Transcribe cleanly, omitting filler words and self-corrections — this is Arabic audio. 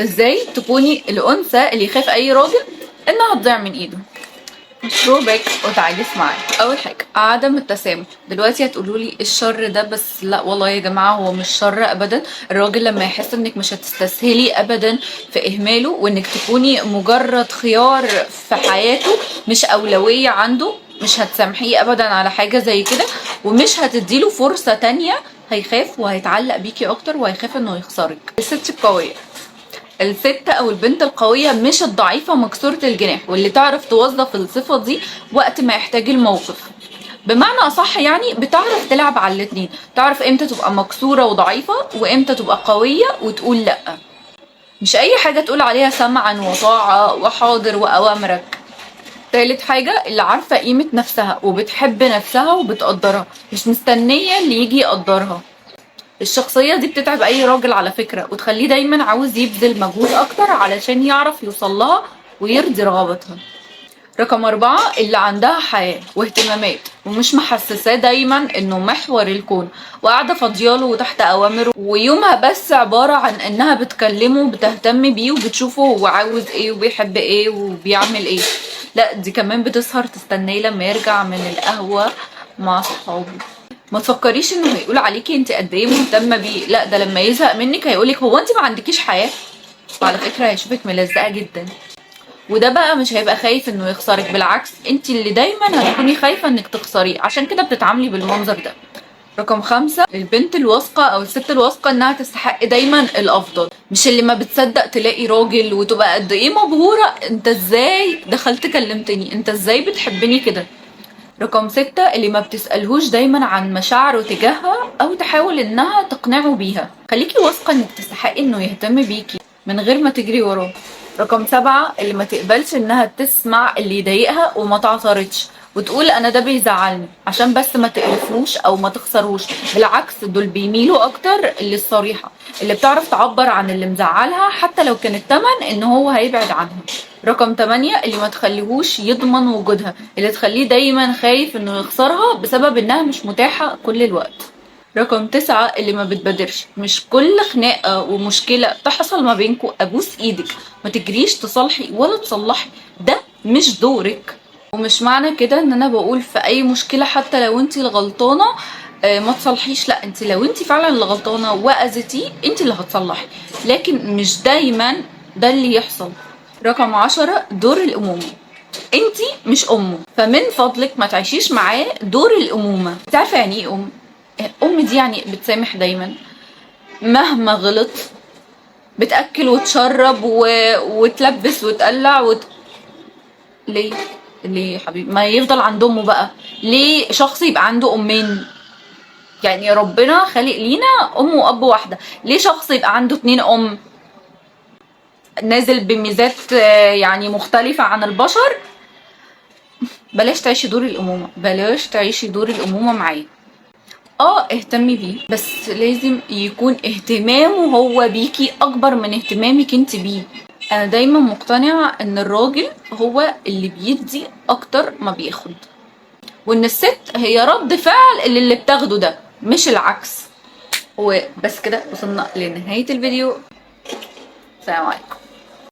ازاي تكوني الانثى اللي يخاف اي راجل انها تضيع من ايده. مشروع باك وتعالي اسمعي. اول حاجه عدم التسامح. دلوقتي هتقولوا لي الشر ده، بس لا والله يا جماعه هو مش شر ابدا. الراجل لما يحس انك مش هتستسهلي ابدا في اهماله وانك تكوني مجرد خيار في حياته مش اولويه عنده، مش هتسامحيه ابدا على حاجه زي كده ومش هتديله فرصه تانية، هيخاف وهيتعلق بيكي اكتر وهيخاف انه يخسرك. الست القويه، الست او البنت القوية مش الضعيفة مكسورة الجناح، واللي تعرف توظف الصفة دي وقت ما يحتاج الموقف. بمعنى اصح يعني بتعرف تلعب على الاتنين، تعرف امتى تبقى مكسورة وضعيفة وامتى تبقى قوية وتقول لا. مش اي حاجة تقول عليها سمعا وطاعة وحاضر واوامرك. تالت حاجة اللي عارفة قيمة نفسها وبتحب نفسها وبتقدرها، مش مستنية اللي يجي يقدرها. الشخصية دي بتتعب اي راجل على فكرة وتخليه دايما عاوز يبذل مجهود اكتر علشان يعرف يوصلها ويرضي رغبتها. رقم 4 اللي عندها حياة واهتمامات ومش محسساه دايما انه محور الكون وقاعدة فاضياله وتحت اوامره، ويومها بس عبارة عن انها بتكلمه وبتهتم بيه وبتشوفه هو عاوز ايه وبيحب ايه وبيعمل ايه. لا دي كمان بتسهر تستناه لما يرجع من القهوة مع صحابه. ما تفكريش انه هيقول عليكي انت قد ايه مهتمه بيه، لا ده لما يزهق منك هيقولك هو انت ما عندكيش حياه. وعلى فكره هيشوفك ملزقه جدا، وده بقى مش هيبقى خايف انه يخسرك، بالعكس انت اللي دايما هتكوني خايفه انك تخسريه، عشان كده بتتعاملي بالمنظر ده. رقم 5 البنت الواثقه او الست الواثقه انها تستحق دايما الافضل، مش اللي ما بتصدق تلاقي راجل وتبقى قد ايه مبهوره انت ازاي دخلت كلمتني، انت ازاي بتحبني كده. رقم 6 اللي ما بتسألهوش دايما عن مشاعره تجاهها او تحاول انها تقنعه بيها. خليكي واثقة انك تستحقي انه يهتم بيكي من غير ما تجري وراه. رقم 7 اللي ما تقبلش انها تسمع اللي يضايقها وما تعترضش وتقول انا ده بيزعلني عشان بس ما تقرفوش او ما تخسروش، بالعكس دول بيميلوا اكتر للصريحة اللي بتعرف تعبر عن اللي مزعلها حتى لو كان التمن ان هو هيبعد عنها. رقم 8 اللي ما تخليهوش يضمن وجودها، اللي تخليه دايما خايف انه يخسرها بسبب انها مش متاحة كل الوقت. رقم 9 اللي ما بتبادرش، مش كل خناقة ومشكلة تحصل ما بينكوا ابوس ايدك ما تجريش تصلحي ولا تصلحي، ده مش دورك. ومش معنى كده ان انا بقول في اي مشكلة حتى لو انت الغلطانة ما تصلحيش، لا انت لو انت فعلا اللي غلطانة واذيتي انت اللي هتصلحي، لكن مش دايما ده اللي يحصل. رقم 10 دور الأمومة، انتي مش أمه، فمن فضلك ما تعيشيش معاه دور الأمومة. تعرفي يعني ايه أم؟ أم دي يعني بتسامح دايما مهما غلط، بتأكل وتشرب وتلبس وتقلع ليه؟ ليه يا حبيبي ما يفضل عند أمه بقى؟ ليه شخص يبقى عنده أمين؟ يعني ربنا خالق لينا أم وأب واحدة، ليه شخص يبقى عنده 2 أم؟ نازل بميزات يعني مختلفة عن البشر. بلاش تعيشي دور الأمومة، بلاش تعيشي دور الأمومة معاه. اهتمي بيه بس لازم يكون اهتمامه هو بيكي أكبر من اهتمامك انت بيه. أنا دايما مقتنعة ان الراجل هو اللي بيدي أكتر ما بياخد، وان الست هي رد فعل اللي بتاخده ده مش العكس. وبس كده وصلنا لنهاية الفيديو. السلام عليكم.